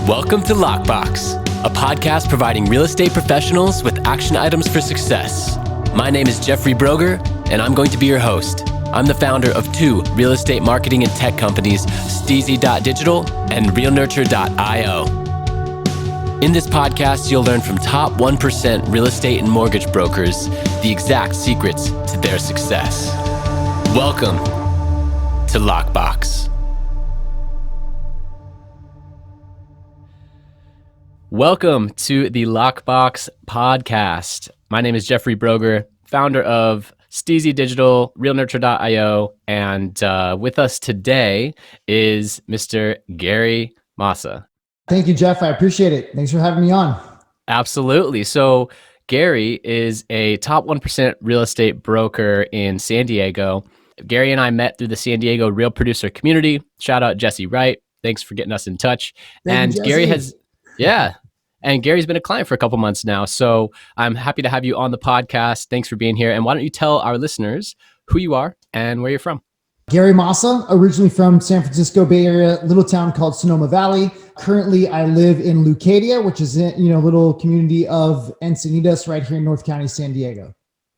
Welcome to Lockbox, a podcast providing real estate professionals with action items for success. My name is Jeffrey Brogger, and I'm going to be your host. I'm the founder of two real estate marketing and tech companies, STEEZY.Digital and Realtor.io. In this podcast, you'll learn from top 1% real estate and mortgage brokers the exact secrets to their success. Welcome to Lockbox. Welcome to the Lockbox podcast. My name is Jeffrey Brogger, founder of STEEZY.Digital, Realtor.io, and with us today is Mr. Gary Massa. Thank you, Jeff. I appreciate it. Thanks for having me on. Absolutely. So Gary is a top 1% real estate broker in San Diego. Gary and I met through the San Diego Real Producer community. Shout out Jesse Wright. Thanks for getting us in touch. Thank you, Gary Jesse. And Gary's been a client for a couple months now. So I'm happy to have you on the podcast. Thanks for being here. And why don't you tell our listeners who you are and where you're from? Gary Massa, originally from San Francisco Bay Area, little town called Sonoma Valley. Currently, I live in Leucadia, which is a little community of Encinitas right here in North County, San Diego.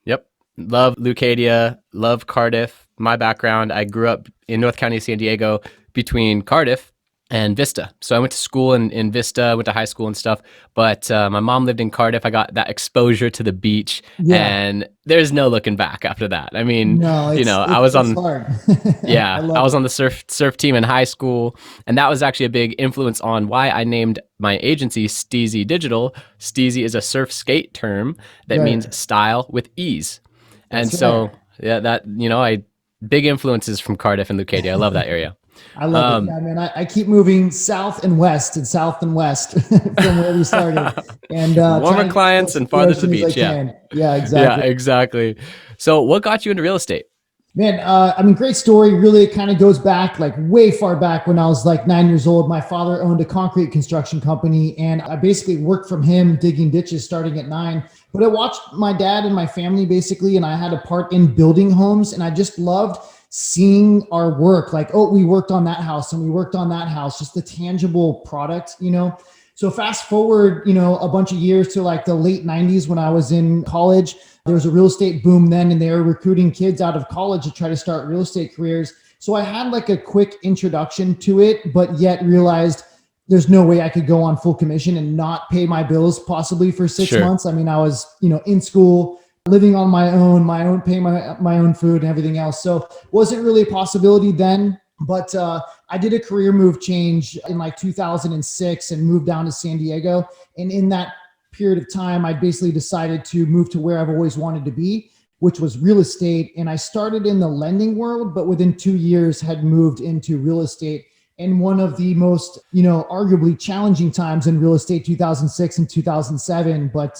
Yep. Love Leucadia, love Cardiff. My background, I grew up in North County, San Diego, between Cardiff and Vista. So I went to school in Vista, went to high school and stuff, but my mom lived in Cardiff. I got that exposure to the beach, and there's no looking back after that. I mean, I was on the surf team in high school, and that was actually a big influence on why I named my agency STEEZY.Digital. STEEZY is a surf skate term that means style with ease. And big influences from Cardiff and Leucadia. I love that area. I love it. Yeah, man, I keep moving south and west from where we started. And warmer clients and farther to the beach. Yeah, exactly. Yeah, exactly. So what got you into real estate? Man, great story. Really, it kind of goes back like way far back when I was like 9 years old. My father owned a concrete construction company, and I basically worked from him digging ditches starting at 9. But I watched my dad and my family basically, and I had a part in building homes, and I just loved seeing our work. Like, oh, we worked on that house and we worked on that house, just the tangible product, So fast forward, a bunch of years to like the late 90s when I was in college. There was a real estate boom then, and they were recruiting kids out of college to try to start real estate careers. So I had like a quick introduction to it, but yet realized there's no way I could go on full commission and not pay my bills possibly for 6 months. I mean, I was, in school, living on my own, paying my own food and everything else. So wasn't really a possibility then, but I did a career move change in like 2006 and moved down to San Diego. And in that period of time, I basically decided to move to where I've always wanted to be, which was real estate. And I started in the lending world, but within 2 years had moved into real estate. And one of the most, arguably challenging times in real estate, 2006 and 2007. But,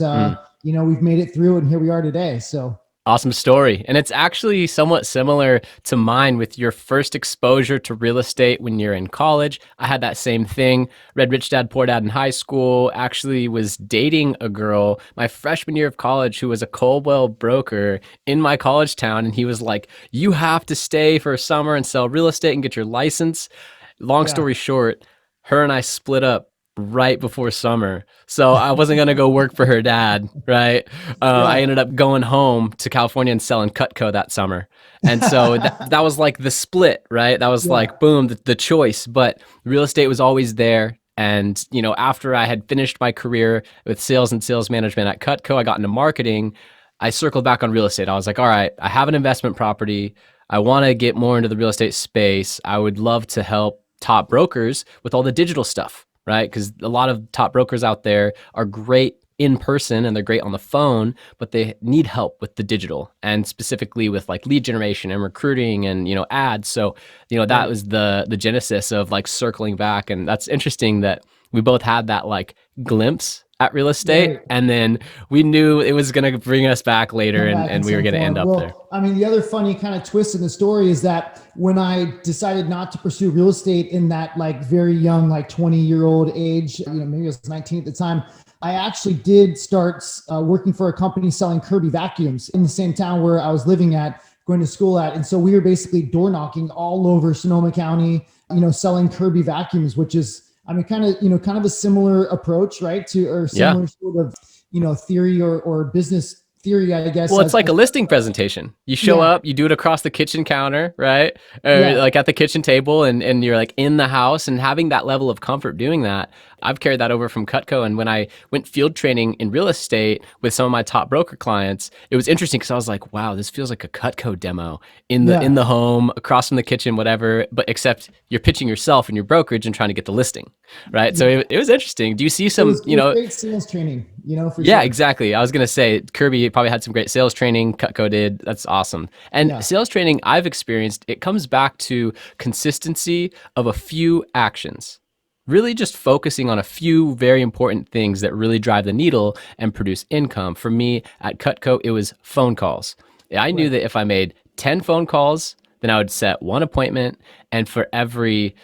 we've made it through and here we are today. So awesome story. And it's actually somewhat similar to mine with your first exposure to real estate when you're in college. I had that same thing. Read Rich Dad, Poor Dad in high school. Actually was dating a girl my freshman year of college who was a Coldwell broker in my college town. And he was like, you have to stay for a summer and sell real estate and get your license. Long story short, her and I split up right before summer. So I wasn't going to go work for her dad, right? I ended up going home to California and selling Cutco that summer. And so that was like the split, right? That was like, boom, the choice. But real estate was always there. And, after I had finished my career with sales and sales management at Cutco, I got into marketing. I circled back on real estate. I was like, all right, I have an investment property. I want to get more into the real estate space. I would love to help top brokers with all the digital stuff, right? Because a lot of top brokers out there are great in person and they're great on the phone, but they need help with the digital and specifically with like lead generation and recruiting and, ads. So, that was the genesis of like circling back. And that's interesting that we both had that like glimpse at real estate. And then we knew it was going to bring us back later and we were going to end up there. I mean, the other funny kind of twist in the story is that when I decided not to pursue real estate in that like very young, like 20-year-old age, maybe I was 19 at the time, I actually did start working for a company selling Kirby vacuums in the same town where I was living at, going to school at. And so we were basically door knocking all over Sonoma County, selling Kirby vacuums, which is I mean, kind of a similar approach, right? To, or Yeah. similar sort of, theory or business theory, I guess. Well, it's like a listing presentation. You show Yeah, up, you do it across the kitchen counter, right? Or yeah, like at the kitchen table, and you're like in the house, and having that level of comfort doing that. I've carried that over from Cutco. And when I went field training in real estate with some of my top broker clients, it was interesting because I was like, wow, this feels like a Cutco demo in yeah. the home, across from the kitchen, whatever. But except you're pitching yourself and your brokerage and trying to get the listing, right? So it was interesting. Do you see some, It was great sales training, for yeah, sure. exactly. I was going to say Kirby probably had some great sales training. Cutco did. That's awesome. And Yeah, sales training I've experienced, it comes back to consistency of a few actions. Really just focusing on a few very important things that really drive the needle and produce income. For me at Cutco, it was phone calls. I knew right, that if I made 10 phone calls, then I would set one appointment. And for every,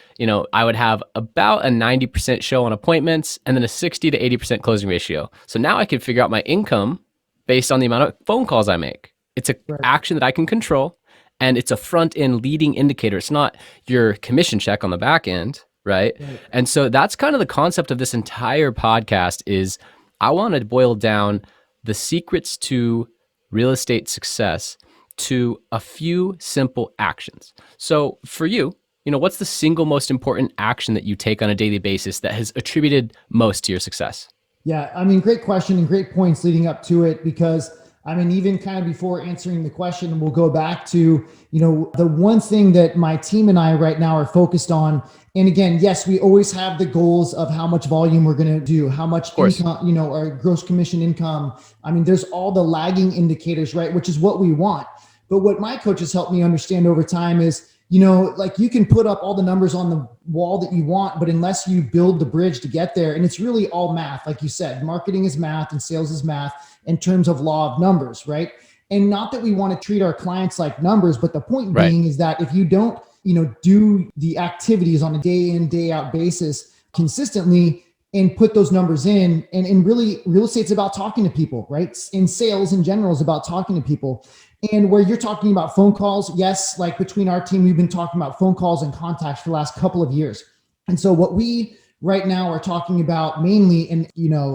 I would have about a 90% show on appointments and then a 60 to 80% closing ratio. So now I can figure out my income based on the amount of phone calls I make. It's an right, action that I can control, and it's a front end leading indicator. It's not your commission check on the back end, right? right. And so that's kind of the concept of this entire podcast is I want to boil down the secrets to real estate success to a few simple actions. So for you, what's the single most important action that you take on a daily basis that has attributed most to your success? Yeah, I mean, great question and great points leading up to it, because I mean, even kind of before answering the question, we'll go back to, the one thing that my team and I right now are focused on. And again, yes, we always have the goals of how much volume we're going to do, how much Of course. income, our gross commission income. I mean, there's all the lagging indicators, right? Which is what we want. But what my coaches helped me understand over time is, like you can put up all the numbers on the wall that you want, but unless you build the bridge to get there, and it's really all math, like you said, marketing is math and sales is math in terms of law of numbers, right? And not that we want to treat our clients like numbers, but the point Right. being is that if you don't, do the activities on a day in, day out basis consistently and put those numbers in, and really real estate's about talking to people, right? In sales in general is about talking to people. And where you're talking about phone calls, yes, like between our team, we've been talking about phone calls and contacts for the last couple of years. And so what we right now are talking about mainly and,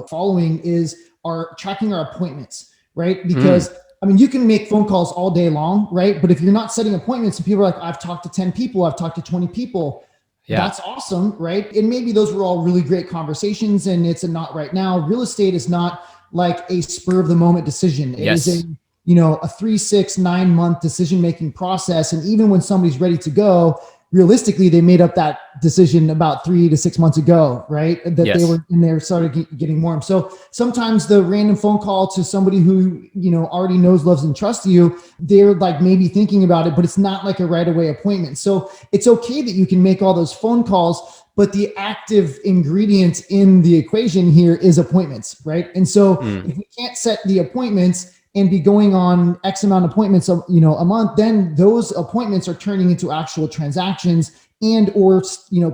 following is our tracking our appointments, right? Because I mean, you can make phone calls all day long, right? But if you're not setting appointments and people are like, I've talked to 10 people, I've talked to 20 people, Yeah. that's awesome, right? And maybe those were all really great conversations, and it's a not right now. Real estate is not like a spur of the moment decision. It is Yes. a 3, 6, 9 month decision-making process. And even when somebody's ready to go, realistically, they made up that decision about 3 to 6 months ago, right? That Yes. they started getting warm. So sometimes the random phone call to somebody who, already knows, loves, and trusts you, they're like maybe thinking about it, but it's not like a right away appointment. So it's okay that you can make all those phone calls, but the active ingredient in the equation here is appointments, right? And so if we can't set the appointments and be going on X amount of appointments, a month, then those appointments are turning into actual transactions and, or,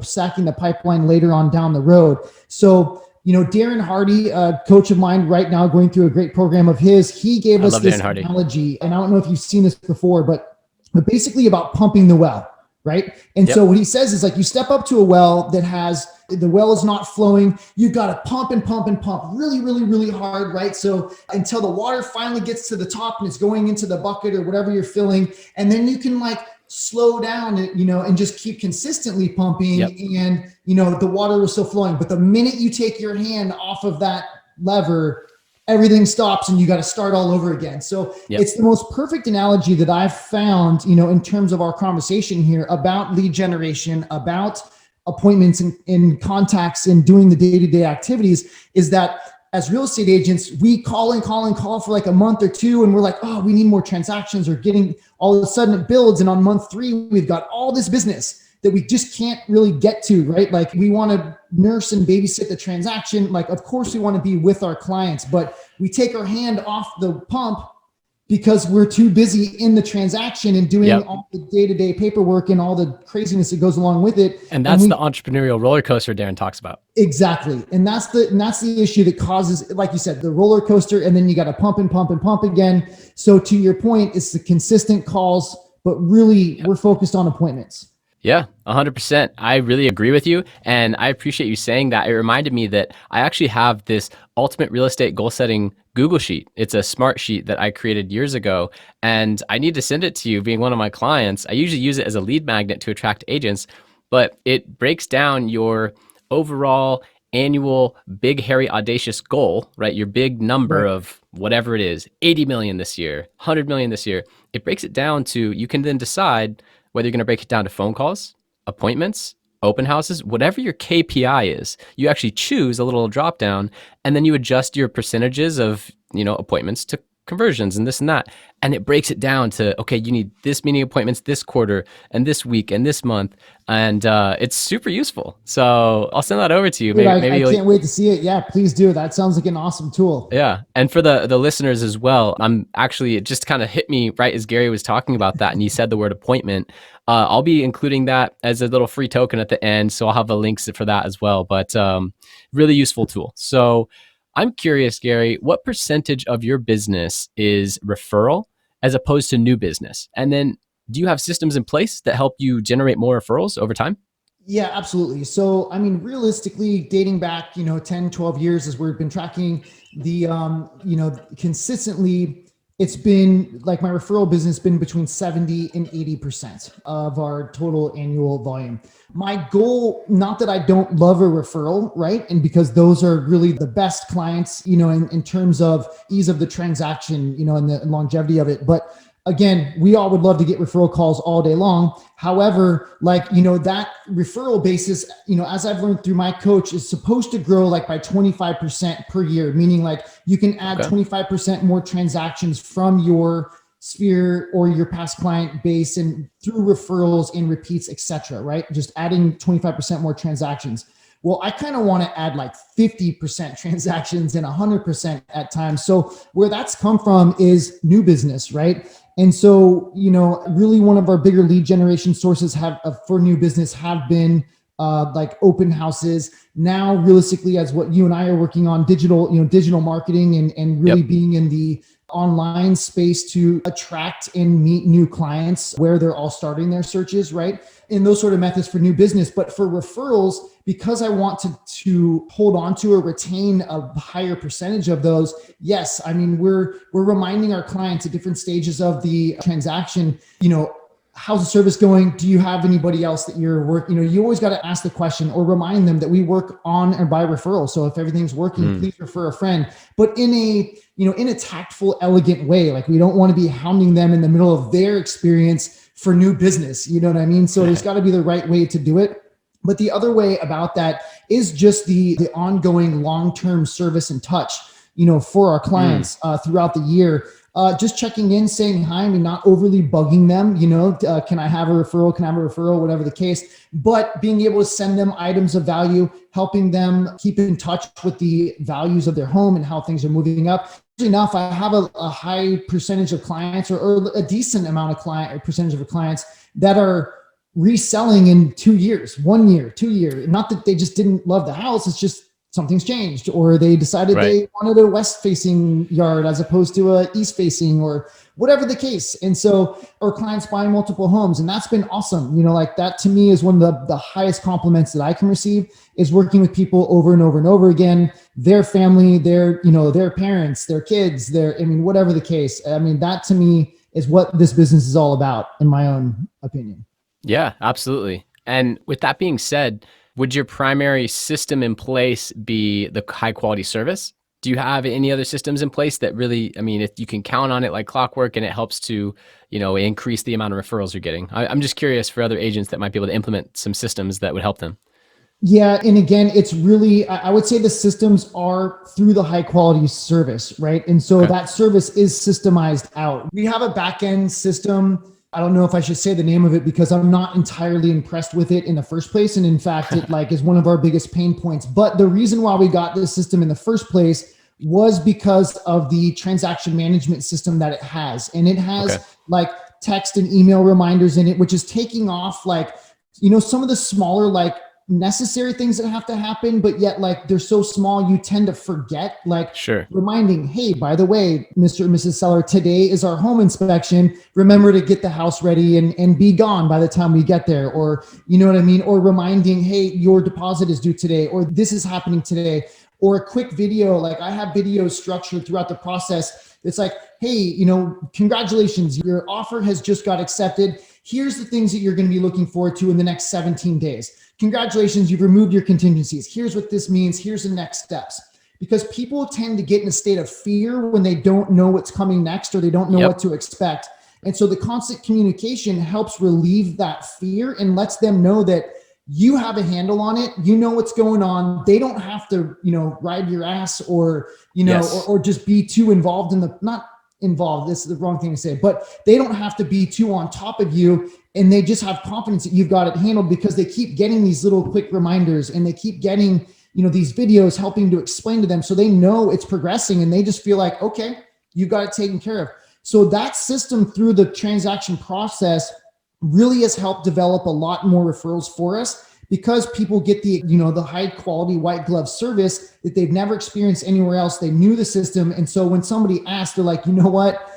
stacking the pipeline later on down the road. So, Darren Hardy, a coach of mine right now going through a great program of his, he gave us this analogy, and I don't know if you've seen this before, but basically about pumping the well, right? And so what he says is like, you step up to a well that has, the well is not flowing. You got to pump and pump and pump really, really, really hard, right? So until the water finally gets to the top and it's going into the bucket or whatever you're filling. And then you can like slow down, and just keep consistently pumping, and, the water is still flowing. But the minute you take your hand off of that lever, everything stops and you got to start all over again. So it's the most perfect analogy that I've found, in terms of our conversation here about lead generation, about appointments and contacts and doing the day-to-day activities, is that as real estate agents, we call and call and call for like a month or two. And we're like, oh, we need more transactions, or getting, all of a sudden it builds. And on month 3, we've got all this business that we just can't really get to, right? Like we want to nurse and babysit the transaction. Like, of course we want to be with our clients, but we take our hand off the pump because we're too busy in the transaction and doing all the day-to-day paperwork and all the craziness that goes along with it. And that's the entrepreneurial roller coaster Darren talks about. Exactly. And that's the issue that causes, like you said, the roller coaster, and then you got to pump and pump and pump again. So to your point, it's the consistent calls, but really we're focused on appointments. Yeah, 100%. I really agree with you. And I appreciate you saying that. It reminded me that I actually have this ultimate real estate goal setting Google sheet. It's a smart sheet that I created years ago. And I need to send it to you, being one of my clients. I usually use it as a lead magnet to attract agents, but it breaks down your overall annual big, hairy, audacious goal, right? Your big number Right. of whatever it is, 80 million this year, 100 million this year. It breaks it down to, you can then decide whether you're going to break it down to phone calls, appointments, open houses, whatever your KPI is. You actually choose a little drop down, and then you adjust your percentages of, appointments to conversions and this and that. And it breaks it down to, okay, you need this many appointments this quarter and this week and this month. And it's super useful. So I'll send that over to you. Dude, Maybe, I maybe can't wait to see it. Yeah, please do. That sounds like an awesome tool. yeah. And for the listeners as well, I'm actually, it just kind of hit me right as Gary was talking about that and he said the word appointment. I'll be including that as a little free token at the end. So I'll have the links for that as well. But really useful tool. So I'm curious, Gary, what percentage of your business is referral as opposed to new business? And then do you have systems in place that help you generate more referrals over time? Yeah, absolutely. So, I mean, realistically, dating back, 10, 12 years as we've been tracking the, consistently, it's been like my referral business been between 70 and 80% of our total annual volume. My goal, not that I don't love a referral, right? And because those are really the best clients, in terms of ease of the transaction, and the longevity of it. But again, we all would love to get referral calls all day long. However, that referral basis, as I've learned through my coach, is supposed to grow like by 25% per year, meaning like you can add 25% more transactions from your sphere or your past client base and through referrals and repeats, etc. Right? Just adding 25% more transactions. Well, I kind of want to add like 50% transactions and 100% at times. So where that's come from is new business, right? And so, really one of our bigger lead generation sources for new business have been like open houses. Now, realistically, as what you and I are working on, digital marketing and really being in the online space to attract and meet new clients where they're all starting their searches, right? And those sort of methods for new business. But for referrals, because I want to hold on to or retain a higher percentage of those, yes, I mean, we're reminding our clients at different stages of the transaction, how's the service going? Do you have anybody else that you're working? You always got to ask the question or remind them that we work on and by referral. So if everything's working, please refer a friend, but in a tactful, elegant way. Like we don't want to be hounding them in the middle of their experience for new business. You know what I mean? So there's got to be the right way to do it. But the other way about that is just the ongoing long-term service and touch, for our clients throughout the year. Just checking in, saying hi. I mean, not overly bugging them, can I have a referral? Can I have a referral? Whatever the case, but being able to send them items of value, helping them keep in touch with the values of their home and how things are moving up. Enough, I have a high percentage of clients or a decent amount of percentage of clients that are reselling in 2 years, 1 year, 2 years. Not that they just didn't love the house. It's just something's changed, or they decided they wanted a west facing yard as opposed to a east facing, or whatever the case. And so, or clients buying multiple homes. And that's been awesome. Like that to me is one of the highest compliments that I can receive, is working with people over and over and over again, their family, their parents, their kids, whatever the case. I mean, that to me is what this business is all about, in my own opinion. Yeah, absolutely. And with that being said, would your primary system in place be the high quality service? Do you have any other systems in place that really, if you can count on it like clockwork and it helps to, increase the amount of referrals you're getting? I'm just curious for other agents that might be able to implement some systems that would help them. Yeah. And again, it's really, I would say the systems are through the high quality service, right? And so that service is systemized out. We have a back end system. I don't know if I should say the name of it because I'm not entirely impressed with it in the first place. And in fact, it is one of our biggest pain points. But the reason why we got this system in the first place was because of the transaction management system that it has. And it has text and email reminders in it, which is taking off some of the smaller necessary things that have to happen, but yet like they're so small, you tend to forget, like Sure. reminding, hey, by the way, Mr. and Mrs. Seller, today is our home inspection. Remember to get the house ready and be gone by the time we get there. Or, you know what I mean? Or reminding, hey, your deposit is due today, or this is happening today. Or a quick video, like I have videos structured throughout the process. It's like, hey, you know, congratulations, your offer has just got accepted. Here's the things that you're going to be looking forward to in the next 17 days. Congratulations, you've removed your contingencies. Here's what this means. Here's the next steps. Because people tend to get in a state of fear when they don't know what's coming next or they don't know what to expect. And so the constant communication helps relieve that fear and lets them know that you have a handle on it. You know what's going on. They don't have to, you know, ride your ass or, you know, or just be too involved in the, not involved, this is the wrong thing to say, but they don't have to be too on top of you. And they just have confidence that you've got it handled because they keep getting these little quick reminders and they keep getting, you know, these videos helping to explain to them. So they know it's progressing and they just feel like, okay, you've got it taken care of. So that system through the transaction process really has helped develop a lot more referrals for us because people get the, you know, the high quality white glove service that they've never experienced anywhere else. They knew the system. And so when somebody asks, they're like, you know what?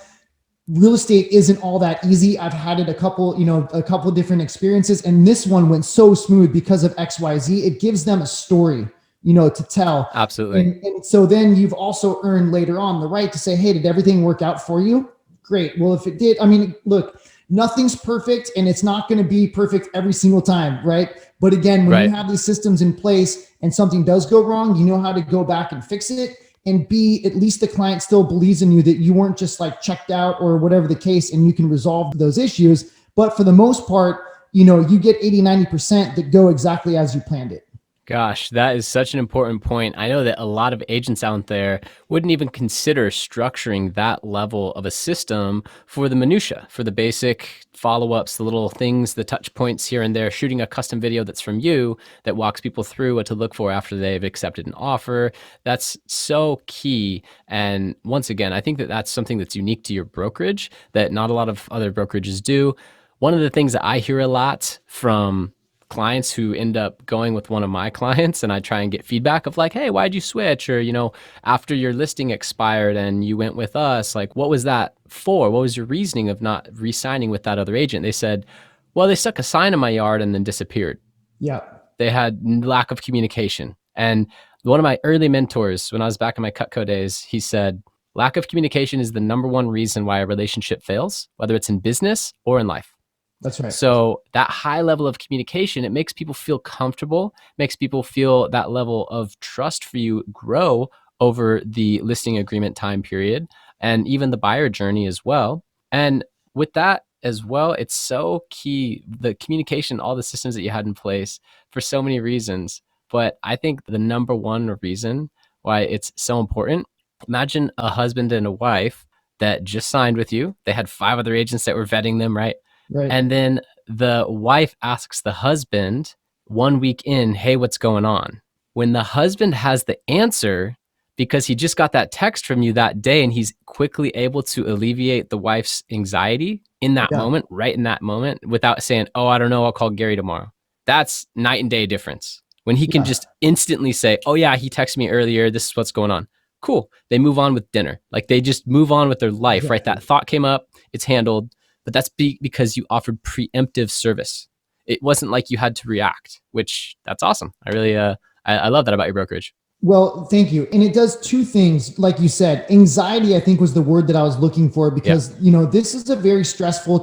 Real estate isn't all that easy. I've had it a couple of different experiences. And this one went so smooth because of XYZ. It gives them a story, you know, to tell. Absolutely. And so then you've also earned later on the right to say, hey, did everything work out for you? Great. Well, if it did, I mean, look, nothing's perfect and it's not going to be perfect every single time. Right. But again, when you have these systems in place and something does go wrong, you know how to go back and fix it. And B, at least the client still believes in you that you weren't just like checked out or whatever the case, and you can resolve those issues. But for the most part, you know, you get 80-90% that go exactly as you planned it. Gosh, that is such an important point. I know that a lot of agents out there wouldn't even consider structuring that level of a system for the minutia, for the basic follow-ups, the little things, the touch points here and there, shooting a custom video that's from you that walks people through what to look for after they've accepted an offer. That's so key. And once again, I think that that's something that's unique to your brokerage that not a lot of other brokerages do. One of the things that I hear a lot from clients who end up going with one of my clients and I try and get feedback of like, hey, why'd you switch? Or, you know, after your listing expired and you went with us, like, what was that for? What was your reasoning of not re-signing with that other agent? They said, well, they stuck a sign in my yard and then disappeared. Yeah. They had lack of communication. And one of my early mentors, when I was back in my Cutco days, he said, lack of communication is the number one reason why a relationship fails, whether it's in business or in life. That's right. So that high level of communication, it makes people feel comfortable, makes people feel that level of trust for you grow over the listing agreement time period and even the buyer journey as well. And with that as well, it's so key, the communication, all the systems that you had in place for so many reasons. But I think the number one reason why it's so important, imagine a husband and a wife that just signed with you. They had 5 other agents that were vetting them, right? Right. And then the wife asks the husband 1 week in, hey, what's going on? When the husband has the answer, because he just got that text from you that day and he's quickly able to alleviate the wife's anxiety in that moment, right in that moment, without saying, oh, I don't know, I'll call Gary tomorrow. That's night and day difference. When he can just instantly say, oh yeah, he texted me earlier, this is what's going on. Cool. They move on with dinner. Like they just move on with their life, right? That thought came up, it's handled. But that's because you offered preemptive service. It wasn't like you had to react, which that's awesome. I really, I love that about your brokerage. Well, thank you. And it does 2 things. Like you said, anxiety, I think was the word that I was looking for because, you know, this is a very stressful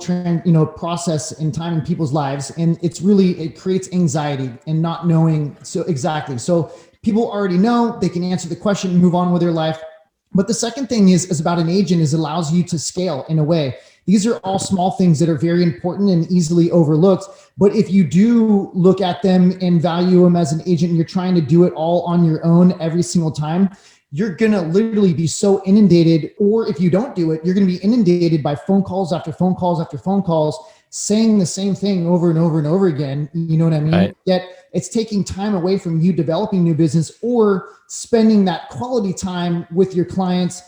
process in time in people's lives. And it creates anxiety and not knowing. So exactly. So people already know they can answer the question, move on with their life. But the second thing is about an agent is allows you to scale in a way. These are all small things that are very important and easily overlooked. But if you do look at them and value them as an agent, and you're trying to do it all on your own every single time, you're going to literally be so inundated. Or if you don't do it, you're going to be inundated by phone calls after phone calls after phone calls, saying the same thing over and over and over again. You know what I mean? Right. Yet it's taking time away from you developing new business or spending that quality time with your clients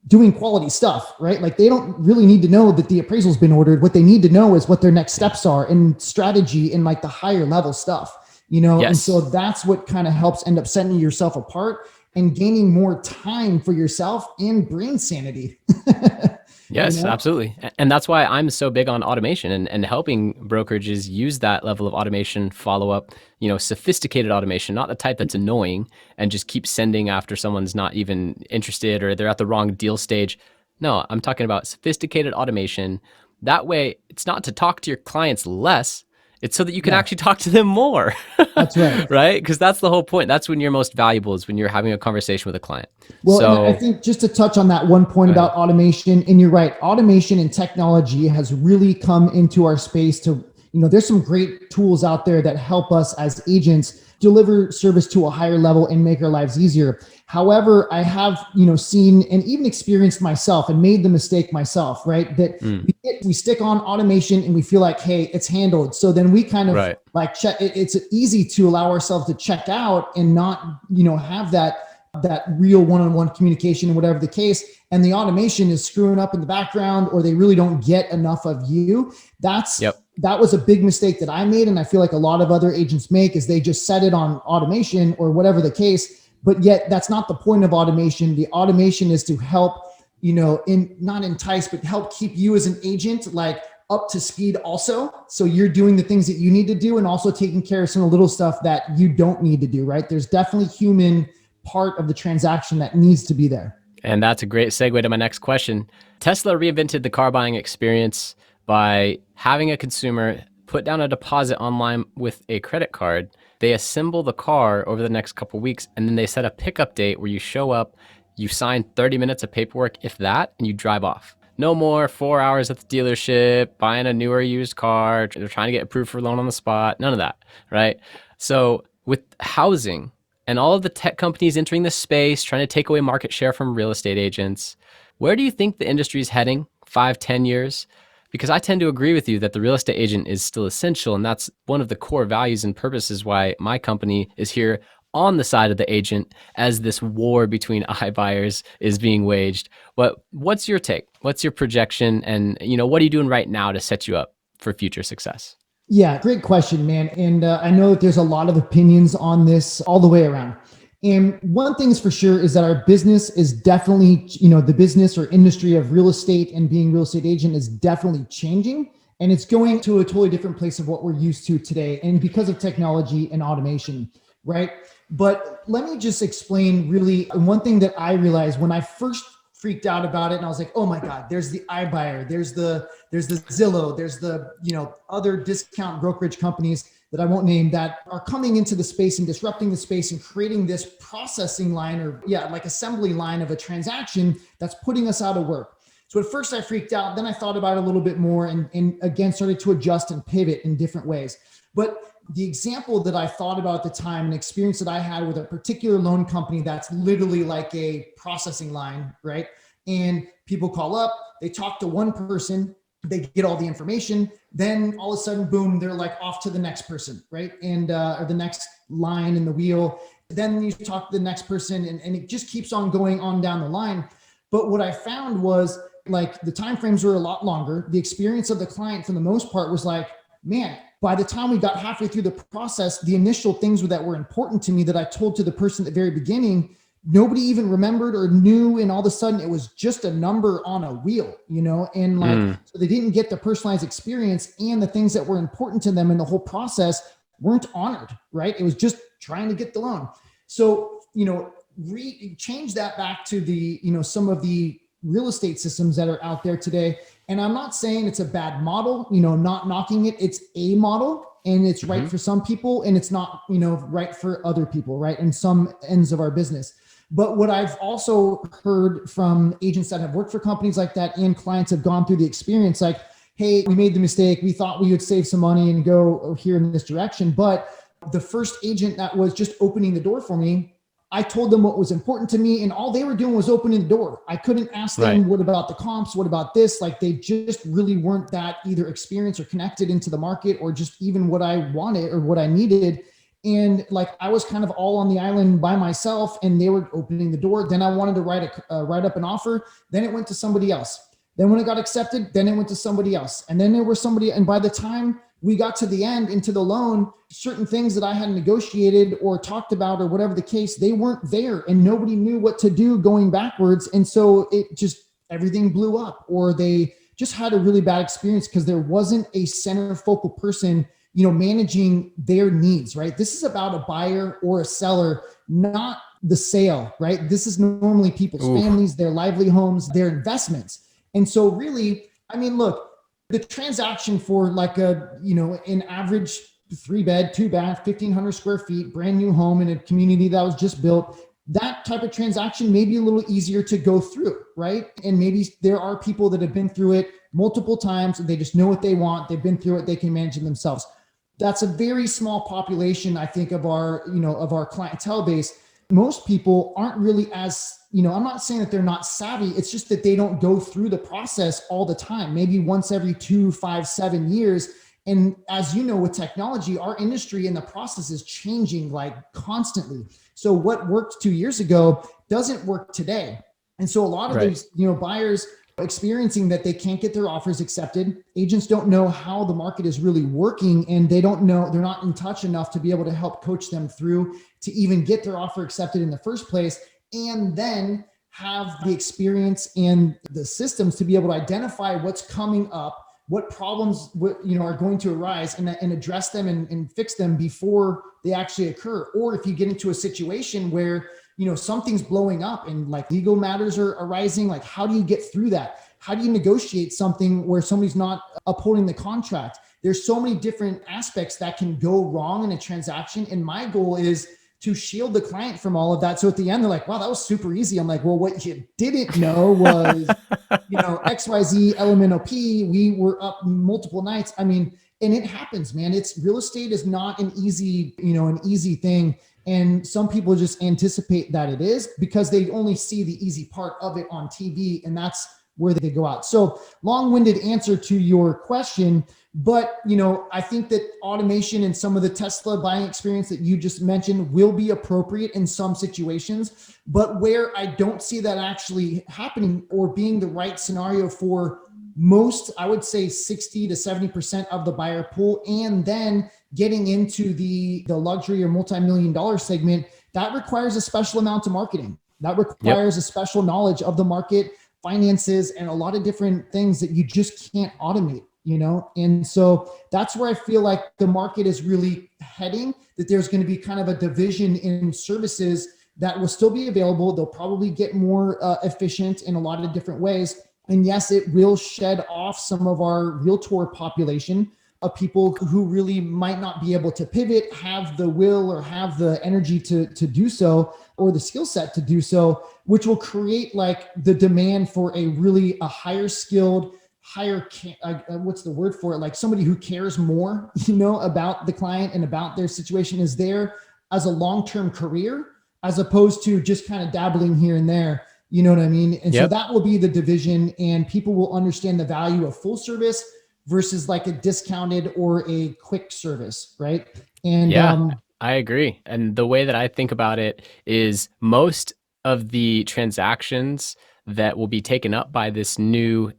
doing quality stuff, right? Like they don't really need to know that the appraisal's been ordered. What they need to know is what their next steps are and strategy and like the higher level stuff. And so Yes. that's what kind of helps end up setting yourself apart and gaining more time for yourself and brain sanity. you Yes, know? absolutely. And that's why I'm so big on automation and helping brokerages use that level of automation, follow up, sophisticated automation, not the type that's annoying and just keep sending after someone's not even interested or they're at the wrong deal stage. No, I'm talking about sophisticated automation. That way, it's not to talk to your clients less, it's so that you can Yeah, actually talk to them more, that's right. right? Because that's the whole point. That's when you're most valuable is when you're having a conversation with a client. Well, and I So, think just to touch on that one point go ahead. about automation, and you're right, automation and technology has really come into our space to, there's some great tools out there that help us as agents deliver service to a higher level and make our lives easier. However, I have, seen and even experienced myself and made the mistake myself, right? That Mm, we stick on automation and we feel like, hey, it's handled. So then we kind of right. like check. It's easy to allow ourselves to check out and not, have that real one-on-one communication and whatever the case, and the automation is screwing up in the background or they really don't get enough of you. Yep. That was a big mistake that I made, and I feel like a lot of other agents make, is they just set it on automation or whatever the case, but yet that's not the point of automation. The automation is to help, not entice, but help keep you as an agent like up to speed also, so you're doing the things that you need to do and also taking care of some of the little stuff that you don't need to do, right? There's definitely human part of the transaction that needs to be there. And that's a great segue to my next question. Tesla reinvented the car buying experience by having a consumer put down a deposit online with a credit card. They assemble the car over the next couple of weeks, and then they set a pickup date where you show up, you sign 30 minutes of paperwork, if that, and you drive off. No more 4 hours at the dealership, buying a newer used car, they're trying to get approved for a loan on the spot, none of that, right? So with housing, and all of the tech companies entering the space, trying to take away market share from real estate agents. Where do you think the industry is heading 5, 10 years? Because I tend to agree with you that the real estate agent is still essential. And that's one of the core values and purposes why my company is here on the side of the agent as this war between iBuyers is being waged. But what's your take? What's your projection? And what are you doing right now to set you up for future success? Yeah, great question, man. And I know that there's a lot of opinions on this all the way around. And one thing is for sure is that our business is definitely, the business or industry of real estate and being real estate agent is definitely changing. And it's going to a totally different place of what we're used to today. And because of technology and automation, right? But let me just explain really one thing that I realized when I first freaked out about it. And I was like, oh my God, there's the iBuyer, there's the Zillow, there's the, other discount brokerage companies that I won't name that are coming into the space and disrupting the space and creating this processing line or like assembly line of a transaction that's putting us out of work. So at first I freaked out, then I thought about it a little bit more and again started to adjust and pivot in different ways. But the example that I thought about at the time, an experience that I had with a particular loan company that's literally like a processing line, right? And people call up, they talk to one person, they get all the information, then all of a sudden, boom, they're like off to the next person, right? And or the next line in the wheel. Then you talk to the next person, and it just keeps on going on down the line. But what I found was like the timeframes were a lot longer. The experience of the client, for the most part, was like, man, by the time we got halfway through the process, the initial things that were important to me that I told to the person at the very beginning, nobody even remembered or knew. And all of a sudden it was just a number on a wheel, and like, so they didn't get the personalized experience, and the things that were important to them in the whole process weren't honored, right? It was just trying to get the loan. So, change that back to the, some of the real estate systems that are out there today. And I'm not saying it's a bad model, not knocking it. It's a model and it's right for some people and it's not, right for other people, right? In some ends of our business. But what I've also heard from agents that have worked for companies like that and clients have gone through the experience, like, hey, we made the mistake. We thought we would save some money and go here in this direction. But the first agent that was just opening the door for me, I told them what was important to me, and all they were doing was opening the door. I couldn't ask them, what about the comps? What about this? Like, they just really weren't that either experienced or connected into the market or just even what I wanted or what I needed. And like, I was kind of all on the island by myself and they were opening the door. Then I wanted to write up an offer. Then it went to somebody else. Then when it got accepted, then it went to somebody else. And then there was somebody. And by the time we got to the end into the loan, certain things that I had negotiated or talked about or whatever the case, they weren't there and nobody knew what to do going backwards. And so it just, everything blew up, or they just had a really bad experience because there wasn't a center focal person, managing their needs, right? This is about a buyer or a seller, not the sale, right? This is normally people's Ooh. families, their lively homes, their investments. And so really, I mean, look, the transaction for like an average 3-bed, 2-bath, 1,500 square feet, brand new home in a community that was just built, that type of transaction may be a little easier to go through, right? And maybe there are people that have been through it multiple times. They just know what they want. They've been through it. They can manage it themselves. That's a very small population, I think, of our clientele base. Most people aren't really as, I'm not saying that they're not savvy. It's just that they don't go through the process all the time, maybe once every 2, 5, 7 years. And as you know, with technology, our industry and the process is changing like constantly. So what worked 2 years ago doesn't work today. And so a lot of these, buyers experiencing that they can't get their offers accepted. Agents don't know how the market is really working, and they don't know, they're not in touch enough to be able to help coach them through to even get their offer accepted in the first place. And then have the experience and the systems to be able to identify what's coming up, what problems are going to arise, and address them and fix them before they actually occur. Or if you get into a situation where something's blowing up and like legal matters are arising, like how do you get through that? How do you negotiate something where somebody's not upholding the contract? There's so many different aspects that can go wrong in a transaction, and my goal is to shield the client from all of that. So at the end, they're like, wow, that was super easy. I'm like, well, what you didn't know was, XYZ LMNOP, we were up multiple nights. I mean, and it happens, man. It's real estate is not an easy thing. And some people just anticipate that it is because they only see the easy part of it on TV, and that's where they go out. So long-winded answer to your question, but I think that automation and some of the Tesla buying experience that you just mentioned will be appropriate in some situations, but where I don't see that actually happening or being the right scenario for most, I would say 60 to 70% of the buyer pool, and then getting into the luxury or multi-million-dollar segment, that requires a special amount of marketing. That requires a special knowledge of the market, finances, and a lot of different things that you just can't automate, And so that's where I feel like the market is really heading, that there's going to be kind of a division in services that will still be available. They'll probably get more efficient in a lot of different ways. And yes, it will shed off some of our Realtor population of people who really might not be able to pivot, have the will or have the energy to do so, or the skill set to do so, which will create like the demand for a higher skilled, what's the word for it? Like somebody who cares more, about the client and about their situation, is there as a long-term career, as opposed to just kind of dabbling here and there. You know what I mean? And so that will be the division, and people will understand the value of full service versus like a discounted or a quick service, right? And I agree. And the way that I think about it is most of the transactions that will be taken up by this new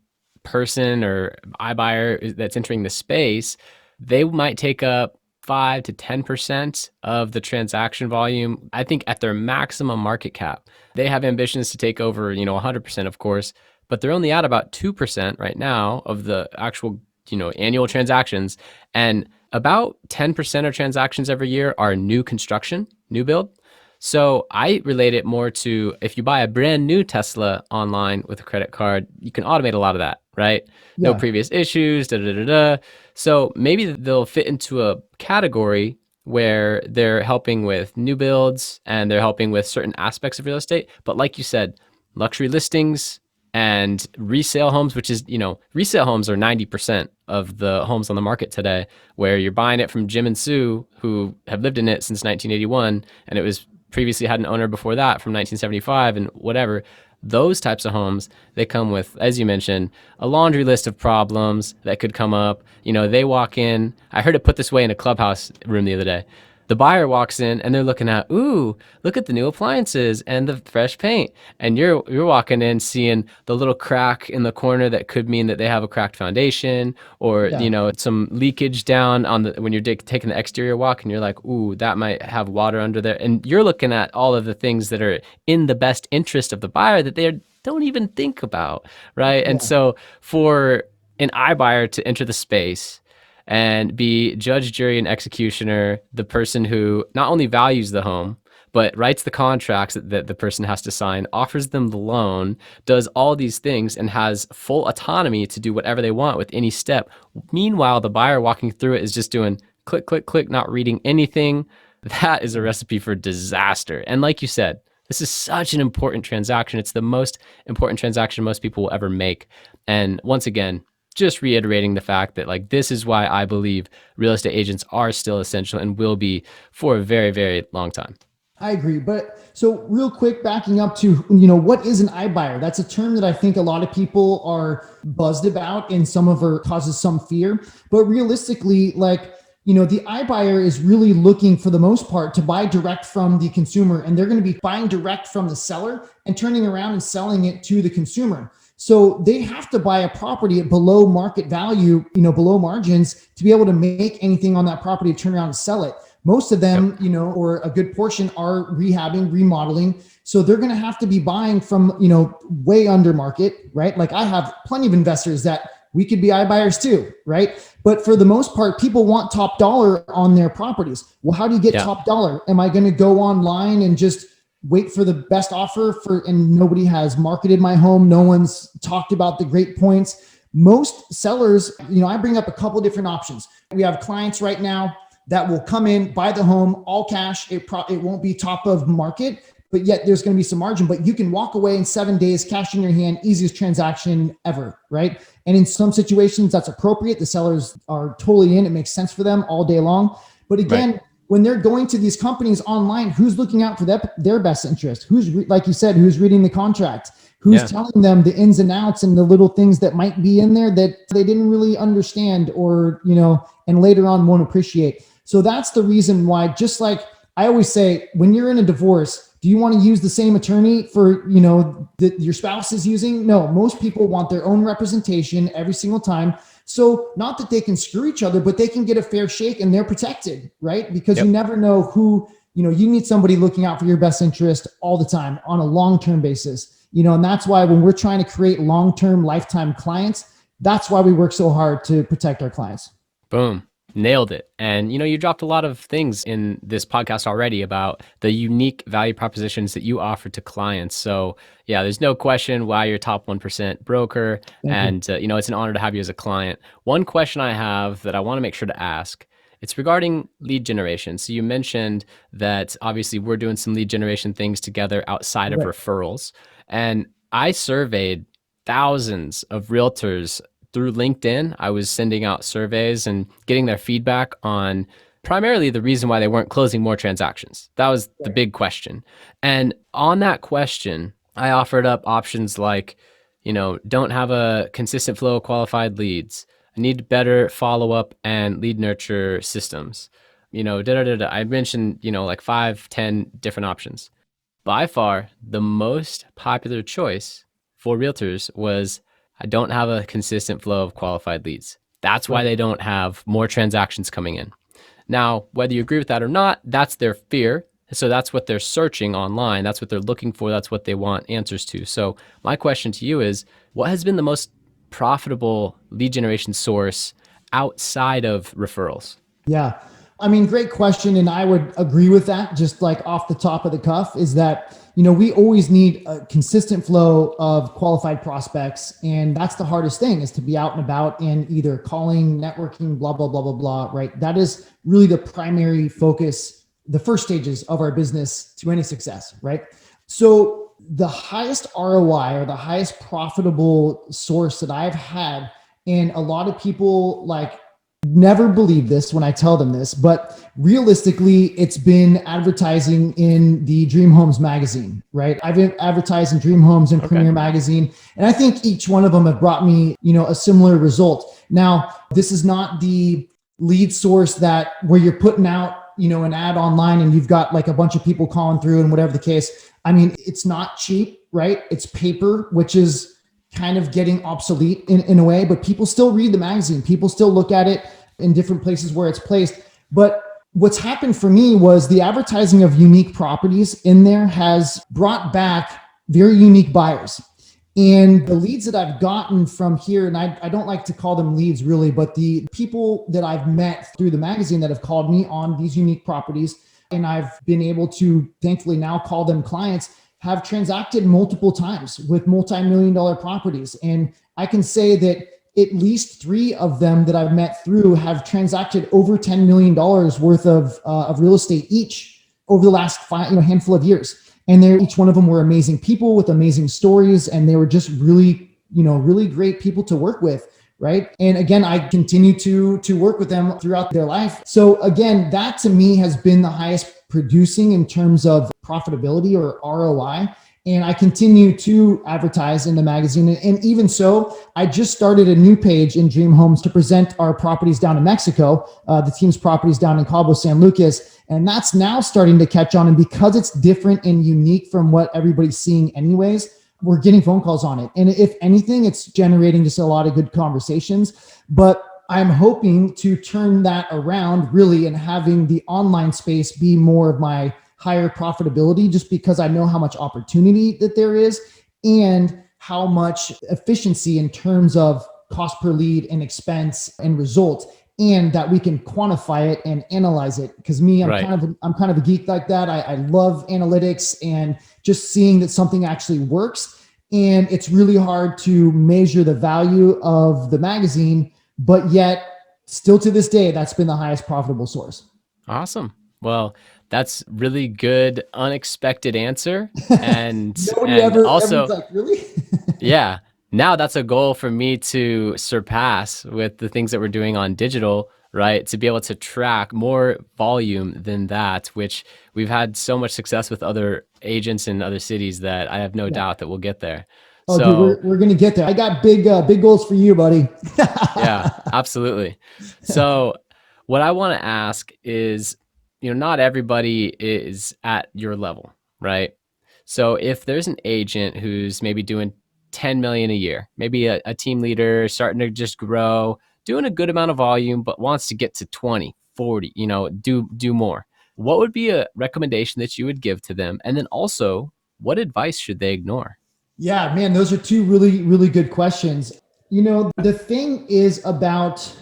person or iBuyer that's entering the space, they might take up 5 to 10% of the transaction volume. I think at their maximum market cap, they have ambitions to take over, 100%, of course, but they're only at about 2% right now of the actual, annual transactions. And about 10% of transactions every year are new construction, new build. So I relate it more to if you buy a brand new Tesla online with a credit card, you can automate a lot of that, right? No previous issues, da da da da. So maybe they'll fit into a category where they're helping with new builds and they're helping with certain aspects of real estate. But like you said, luxury listings and resale homes, which is, resale homes are 90% of the homes on the market today, where you're buying it from Jim and Sue, who have lived in it since 1981, and it was previously had an owner before that from 1975 and whatever. Those types of homes, they come with, as you mentioned, a laundry list of problems that could come up. They walk in. I heard it put this way in a clubhouse room the other day. The buyer walks in and they're looking at, ooh, look at the new appliances and the fresh paint. And you're walking in seeing the little crack in the corner that could mean that they have a cracked foundation, or Yeah. some leakage down on the when you're taking the exterior walk, and you're like, ooh, that might have water under there. And you're looking at all of the things that are in the best interest of the buyer that they don't even think about, right? And Yeah. so for an iBuyer to enter the space and be judge, jury, and executioner, the person who not only values the home, but writes the contracts that the person has to sign, offers them the loan, does all these things, and has full autonomy to do whatever they want with any step. Meanwhile, the buyer walking through it is just doing click, click, click, not reading anything. That is a recipe for disaster. And like you said, this is such an important transaction. It's the most important transaction most people will ever make. And once again, just reiterating the fact that like this is why I believe real estate agents are still essential and will be for a very, very long time. I agree. But so real quick, backing up to, what is an iBuyer? That's a term that I think a lot of people are buzzed about and some of it causes some fear. But realistically, the iBuyer is really looking for the most part to buy direct from the consumer, and they're going to be buying direct from the seller and turning around and selling it to the consumer. So they have to buy a property at below market value, below margins to be able to make anything on that property, turn around and sell it. Most of them, or a good portion are rehabbing, remodeling. So they're going to have to be buying from, way under market, right? Like I have plenty of investors that we could be iBuyers too, right? But for the most part, people want top dollar on their properties. Well, how do you get top dollar? Am I going to go online and just wait for the best offer and nobody has marketed my home? No one's talked about the great points. Most sellers, I bring up a couple different options. We have clients right now that will come in, buy the home, all cash. It won't be top of market, but yet there's going to be some margin, but you can walk away in 7 days, cash in your hand, easiest transaction ever, right? And in some situations that's appropriate. The sellers are totally in. It makes sense for them all day long. But again, when they're going to these companies online, who's looking out for their best interest? Who's, like you said, who's reading the contract? Who's telling them the ins and outs and the little things that might be in there that they didn't really understand or, and later on won't appreciate. So that's the reason why, just like I always say, when you're in a divorce, do you want to use the same attorney for, that your spouse is using? No, most people want their own representation every single time. So not that they can screw each other, but they can get a fair shake and they're protected, right? Because you never know who, you need somebody looking out for your best interest all the time on a long-term basis, and that's why when we're trying to create long-term lifetime clients, that's why we work so hard to protect our clients. Boom. Nailed it. And you dropped a lot of things in this podcast already about the unique value propositions that you offer to clients. So yeah, there's no question why you're top 1% broker. And it's an honor to have you as a client. One question I have that I want to make sure to ask, it's regarding lead generation. So you mentioned that obviously we're doing some lead generation things together outside of referrals. And I surveyed thousands of realtors through LinkedIn. I was sending out surveys and getting their feedback on primarily the reason why they weren't closing more transactions. That was the big question. And on that question, I offered up options like, don't have a consistent flow of qualified leads. I need better follow-up and lead nurture systems. I mentioned, like 5, 10 different options. By far, the most popular choice for realtors was, I don't have a consistent flow of qualified leads. That's why they don't have more transactions coming in. Now, whether you agree with that or not, that's their fear. So that's what they're searching online. That's what they're looking for. That's what they want answers to. So my question to you is, what has been the most profitable lead generation source outside of referrals? Yeah. Great question. And I would agree with that. Just like off the top of the cuff is that, we always need a consistent flow of qualified prospects. And that's the hardest thing, is to be out and about and either calling, networking, blah, blah, blah, blah, blah, right? That is really the primary focus, the first stages of our business to any success, right? So the highest ROI or the highest profitable source that I've had, and a lot of people never believe this when I tell them this, but realistically, it's been advertising in the Dream Homes magazine, right? I've been advertising Dream Homes in Premier magazine, and I think each one of them have brought me, a similar result. Now, this is not the lead source where you're putting out an ad online and you've got like a bunch of people calling through and whatever the case. I mean, it's not cheap, right? It's paper, which is kind of getting obsolete in a way, but people still read the magazine. People still look at it in different places where it's placed. But what's happened for me was the advertising of unique properties in there has brought back very unique buyers. And the leads that I've gotten from here, and I don't like to call them leads really, but the people that I've met through the magazine that have called me on these unique properties, and I've been able to thankfully now call them clients, have transacted multiple times with multi-million-dollar properties. And I can say that at least 3 of them that I've met through have transacted over $10 million worth of real estate each over the last handful of years. And each one of them were amazing people with amazing stories. And they were just really, really great people to work with. Right. And again, I continue to work with them throughout their life. So again, that to me has been the highest producing in terms of profitability or ROI. And I continue to advertise in the magazine. And even so, I just started a new page in Dream Homes to present our properties down in Mexico, the team's properties down in Cabo San Lucas. And that's now starting to catch on. And because it's different and unique from what everybody's seeing anyways, we're getting phone calls on it. And if anything, it's generating just a lot of good conversations. But I'm hoping to turn that around really and having the online space be more of my higher profitability, just because I know how much opportunity that there is and how much efficiency in terms of cost per lead and expense and result, and that we can quantify it and analyze it. Because I'm kind of a geek like that. I love analytics and just seeing that something actually works. And it's really hard to measure the value of the magazine, but yet still to this day, that's been the highest profitable source. Awesome. Well, that's really good, unexpected answer. And Nobody and also, like, really? yeah, now that's a goal for me to surpass with the things that we're doing on digital, right? To be able to track more volume than that, which we've had so much success with other agents in other cities that I have no doubt that we'll get there. Oh, So dude, we're going to get there. I got big goals for you, buddy. yeah, absolutely. So what I want to ask is, not everybody is at your level, right? So if there's an agent who's maybe doing 10 million a year, maybe a team leader starting to just grow, doing a good amount of volume, but wants to get to 20, 40, do more. What would be a recommendation that you would give to them? And then also, what advice should they ignore? Yeah, man, those are 2 really, really good questions. The thing is about,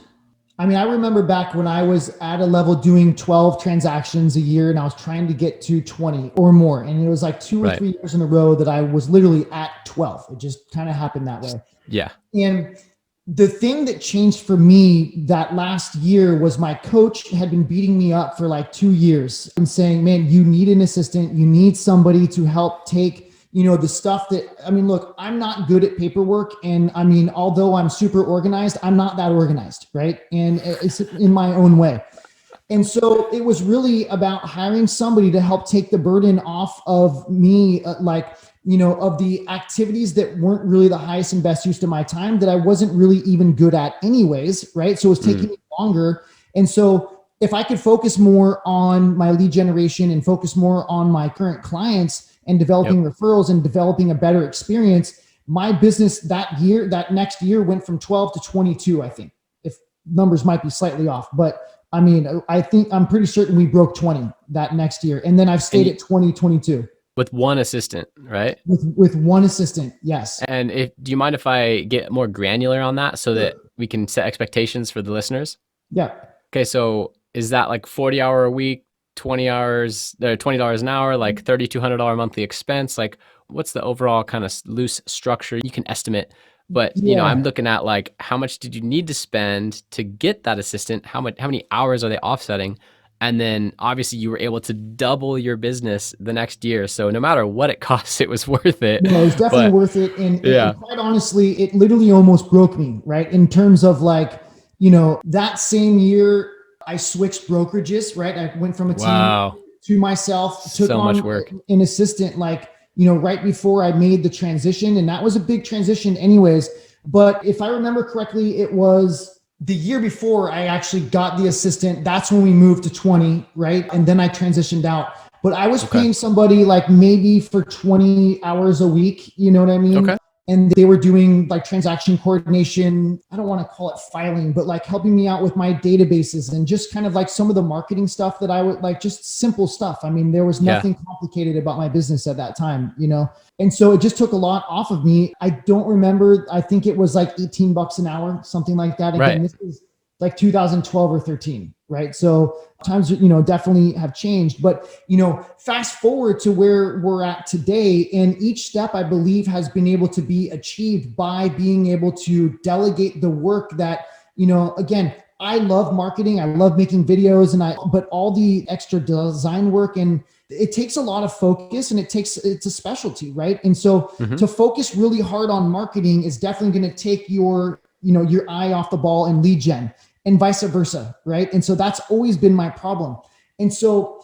I remember back when I was at a level doing 12 transactions a year and I was trying to get to 20 or more. And it was like 2 or 3 years in a row that I was literally at 12. It just kind of happened that way. Yeah. And the thing that changed for me that last year was my coach had been beating me up for like 2 years and saying, man, you need an assistant. You need somebody to help take the stuff that, look, I'm not good at paperwork. And although I'm super organized, I'm not that organized. Right. And it's in my own way. And so it was really about hiring somebody to help take the burden off of me, of the activities that weren't really the highest and best use of my time that I wasn't really even good at anyways. Right. So it was taking me longer. And so if I could focus more on my lead generation and focus more on my current clients and developing referrals and developing a better experience, my business that next year went from 12 to 22, I think. If numbers might be slightly off, but I'm pretty certain we broke 20 that next year. And then I've stayed at 2022. With one assistant, right? With one assistant, yes. And do you mind if I get more granular on that so that we can set expectations for the listeners? Yeah. Okay, so is that like 40-hour a week, 20 hours, $20 an hour, like $3,200 monthly expense? Like, what's the overall kind of loose structure you can estimate? But I'm looking at like, how much did you need to spend to get that assistant? How many hours are they offsetting? And then obviously you were able to double your business the next year. So no matter what it costs, it was worth it. No, it was definitely worth it. And quite honestly, it literally almost broke me, right? In terms of like, that same year I switched brokerages, right? I went from a team to myself, took so on much work. An assistant, like, right before I made the transition. And that was a big transition anyways. But if I remember correctly, it was the year before I actually got the assistant, that's when we moved to 20, right? And then I transitioned out. But I was Okay. paying somebody like maybe for 20 hours a week, you know what I mean? Okay. And they were doing like transaction coordination. I don't want to call it filing, but like helping me out with my databases and just kind of like some of the marketing stuff that I would like, just simple stuff. I mean, there was Yeah. nothing complicated about my business at that time, you know? And so it just took a lot off of me. I don't remember. I think it was like 18 bucks an hour, something like that. Again, Right. this is like 2012 or 13, right? So times, definitely have changed. But, fast forward to where we're at today, and each step I believe has been able to be achieved by being able to delegate the work that, again, I love marketing. I love making videos but all the extra design work, and it takes a lot of focus, and it's a specialty, right? And so Hmm. to focus really hard on marketing is definitely going to take your eye off the ball and lead gen, and vice versa, right? And so that's always been my problem. And so,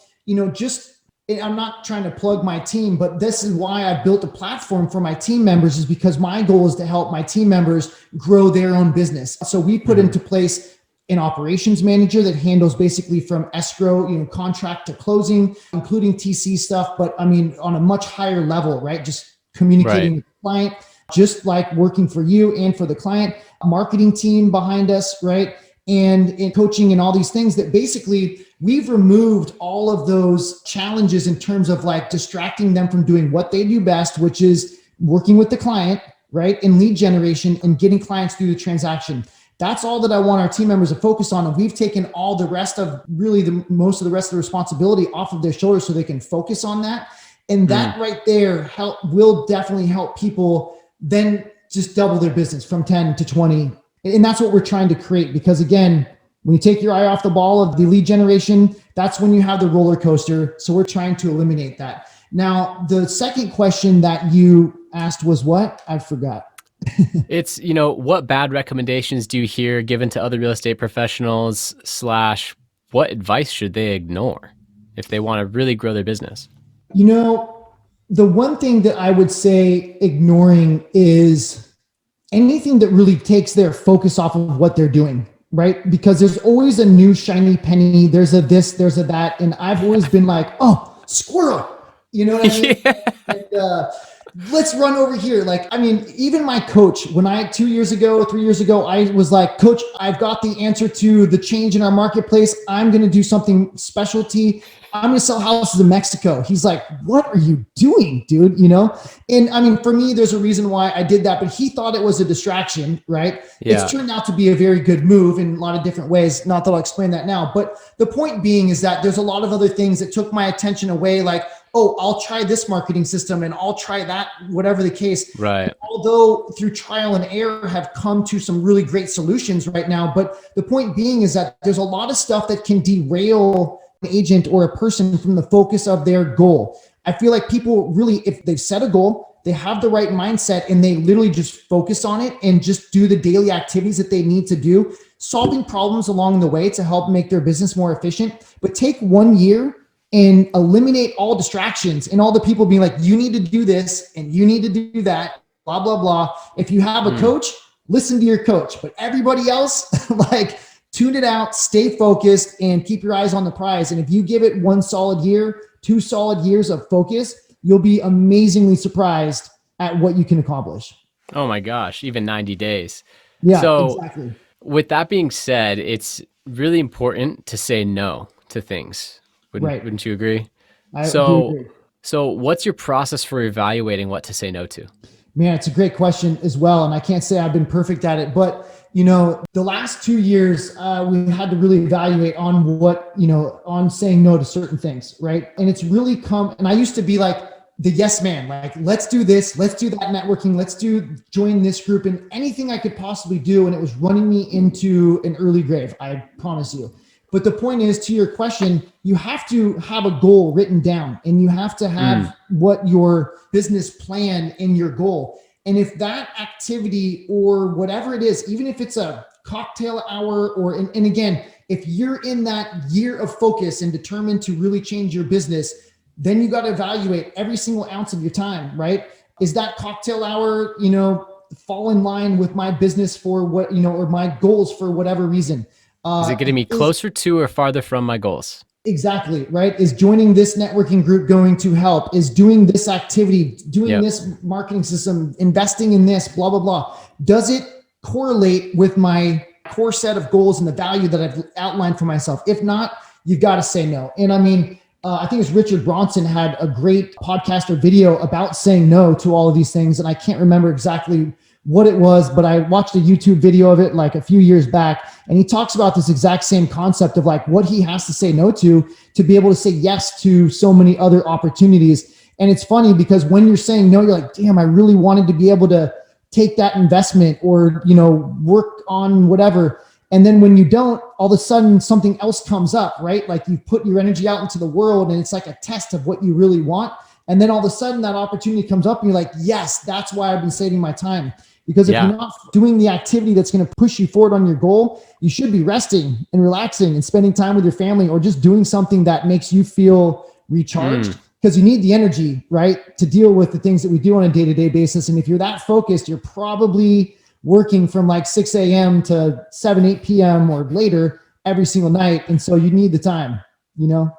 I'm not trying to plug my team, but this is why I built a platform for my team members, is because my goal is to help my team members grow their own business. So we put into place an operations manager that handles basically from escrow, contract to closing, including TC stuff, but I mean, on a much higher level, right? Just communicating Right. with the client, just like working for you and for the client, marketing team behind us, right? And in coaching and all these things that basically we've removed all of those challenges in terms of like distracting them from doing what they do best, which is working with the client, right? And lead generation and getting clients through the transaction. That's all that I want our team members to focus on. And we've taken all the rest of really most of the rest of the responsibility off of their shoulders so they can focus on that. And that right there will definitely help people then just double their business from 10 to 20. And that's what we're trying to create, because again, when you take your eye off the ball of the lead generation, that's when you have the roller coaster. So we're trying to eliminate that. Now, the second question that you asked was what? I forgot. It's, what bad recommendations do you hear given to other real estate professionals slash what advice should they ignore if they want to really grow their business? You know, the one thing that I would say ignoring is anything that really takes their focus off of what they're doing, right? Because there's always a new shiny penny. There's a this, there's a that. And I've always been like, oh, squirrel. You know what I mean? Yeah. And, let's run over here. Like, I mean, even my coach, when 3 years ago, I was like, coach, I've got the answer to the change in our marketplace. I'm going to do something specialty. I'm going to sell houses in Mexico. He's like, what are you doing, dude? And I mean, for me, there's a reason why I did that, but he thought it was a distraction, right? Yeah. It's turned out to be a very good move in a lot of different ways. Not that I'll explain that now, but the point being is that there's a lot of other things that took my attention away. Like, oh, I'll try this marketing system and I'll try that, whatever the case. Right. Although through trial and error have come to some really great solutions right now. But the point being is that there's a lot of stuff that can derail an agent or a person from the focus of their goal. I feel like people really, if they've set a goal, they have the right mindset and they literally just focus on it and just do the daily activities that they need to do, solving problems along the way to help make their business more efficient. But take 1 year and eliminate all distractions and all the people being like, you need to do this and you need to do that, blah, blah, blah. If you have a coach, listen to your coach, but everybody else, like, tune it out, stay focused, and keep your eyes on the prize. And if you give it 1 solid year, 2 solid years of focus, you'll be amazingly surprised at what you can accomplish. Oh my gosh, even 90 days. Yeah, So, exactly. with that being said, it's really important to say no to things. Right. Wouldn't you agree? I do So, agree. so what's your process for evaluating what to say no to? Man, it's a great question as well. And I can't say I've been perfect at it, but the last 2 years, we had to really evaluate on on saying no to certain things. Right. And it's really and I used to be like the yes man, like, let's do this, let's do that networking, join this group and anything I could possibly do. And it was running me into an early grave. I promise you. But the point is, to your question, you have to have a goal written down and you have to have what your business plan in your goal. And if that activity or whatever it is, even if it's a cocktail hour and again, if you're in that year of focus and determined to really change your business, then you got to evaluate every single ounce of your time, right? Is that cocktail hour, fall in line with my business for what, or my goals for whatever reason. Is it getting me closer to or farther from my goals? Exactly, right? Is joining this networking group going to help? Is doing this activity, doing this marketing system, investing in this, blah, blah, blah. Does it correlate with my core set of goals and the value that I've outlined for myself? If not, you've got to say no. And I mean, I think it's Richard Bronson had a great podcast or video about saying no to all of these things. And I can't remember exactly what it was, but I watched a YouTube video of it like a few years back. And he talks about this exact same concept of like what he has to say no to be able to say yes to so many other opportunities. And it's funny because when you're saying no, you're like, damn, I really wanted to be able to take that investment or, work on whatever. And then when you don't, all of a sudden something else comes up, right? Like you put your energy out into the world and it's like a test of what you really want. And then all of a sudden that opportunity comes up and you're like, yes, that's why I've been saving my time. Because if you're not doing the activity that's going to push you forward on your goal, you should be resting and relaxing and spending time with your family or just doing something that makes you feel recharged. Because you need the energy, right, to deal with the things that we do on a day-to-day basis. And if you're that focused, you're probably working from like 6 a.m. to 7, 8 p.m. or later every single night. And so you need the time,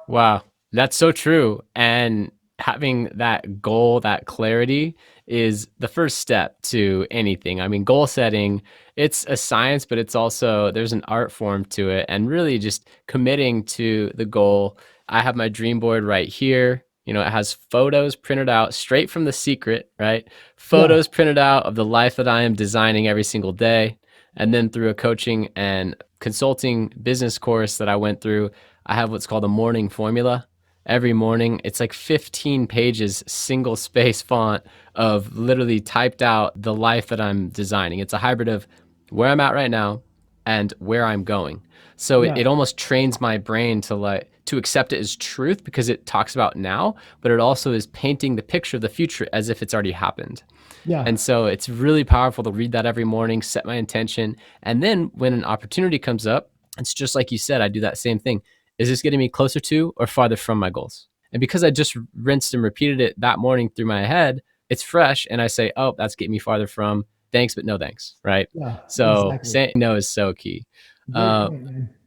Wow. That's so true. And having that goal, that clarity is the first step to anything. I mean, goal setting, it's a science, but it's also, there's an art form to it, and really just committing to the goal. I have my dream board right here. It has photos printed out straight from The Secret, right? Photos printed out of the life that I am designing every single day. And then through a coaching and consulting business course that I went through, I have what's called a morning formula. Every morning, it's like 15 pages, single space font of literally typed out the life that I'm designing. It's a hybrid of where I'm at right now and where I'm going. So it almost trains my brain to accept it as truth because it talks about now, but it also is painting the picture of the future as if it's already happened. Yeah. And so it's really powerful to read that every morning, set my intention. And then when an opportunity comes up, it's just like you said, I do that same thing. Is this getting me closer to or farther from my goals? And because I just rinsed and repeated it that morning through my head, it's fresh. And I say, oh, that's getting me farther from thanks, but no thanks. Right. Yeah, so exactly. Saying no is so key.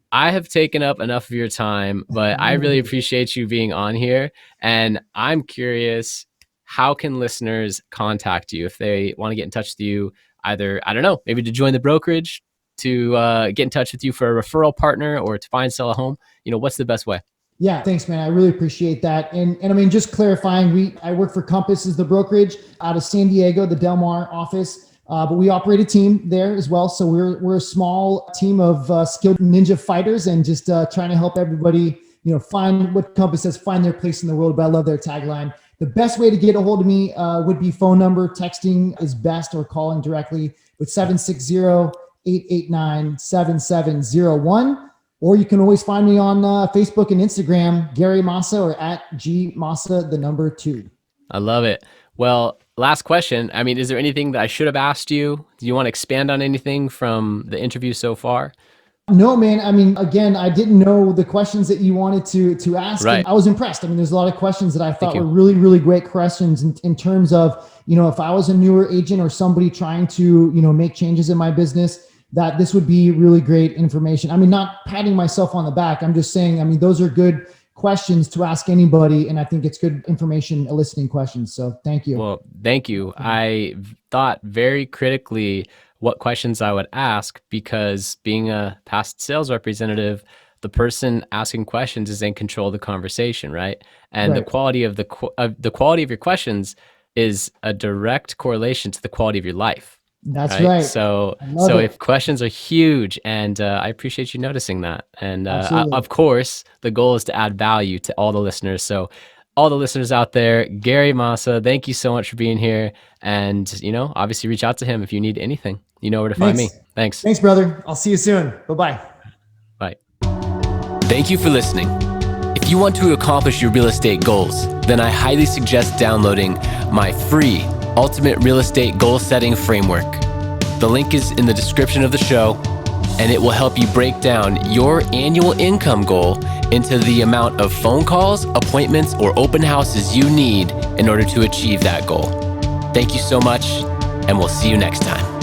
I have taken up enough of your time, but I really appreciate you being on here. And I'm curious, how can listeners contact you if they want to get in touch with you? Either, I don't know, maybe to join the brokerage, to get in touch with you for a referral partner, or to find, sell a home. What's the best way? Yeah, thanks, man. I really appreciate that. And I mean, just clarifying, I work for Compass as the brokerage out of San Diego, the Del Mar office. But we operate a team there as well. So we're a small team of skilled ninja fighters and just trying to help everybody, find what Compass says, find their place in the world. But I love their tagline. The best way to get a hold of me would be phone number. Texting is best, or calling directly with 760-889-7701. Or you can always find me on Facebook and Instagram, Gary Massa, or at @GMassa2. I love it. Well, last question. I mean, is there anything that I should have asked you? Do you want to expand on anything from the interview so far? No, man. I mean, again, I didn't know the questions that you wanted to ask. Right. I was impressed. I mean, there's a lot of questions that I thought were really, really great questions in terms of, if I was a newer agent or somebody trying to, make changes in my business, that this would be really great information. I mean, not patting myself on the back. I'm just saying, I mean, those are good questions to ask anybody. And I think it's good information eliciting questions. So thank you. Well, thank you. I thought very critically what questions I would ask, because being a past sales representative, the person asking questions is in control of the conversation, right? And the quality of the quality of your questions is a direct correlation to the quality of your life. That's right. So if questions are huge, and I appreciate you noticing that. And of course, the goal is to add value to all the listeners. So all the listeners out there, Gary Massa, thank you so much for being here. And, obviously reach out to him if you need anything. You know where to find me. Thanks. Thanks, brother. I'll see you soon. Bye-bye. Bye. Thank you for listening. If you want to accomplish your real estate goals, then I highly suggest downloading my free Ultimate Real Estate Goal Setting Framework. The link is in the description of the show, and it will help you break down your annual income goal into the amount of phone calls, appointments, or open houses you need in order to achieve that goal. Thank you so much. and we'll see you next time.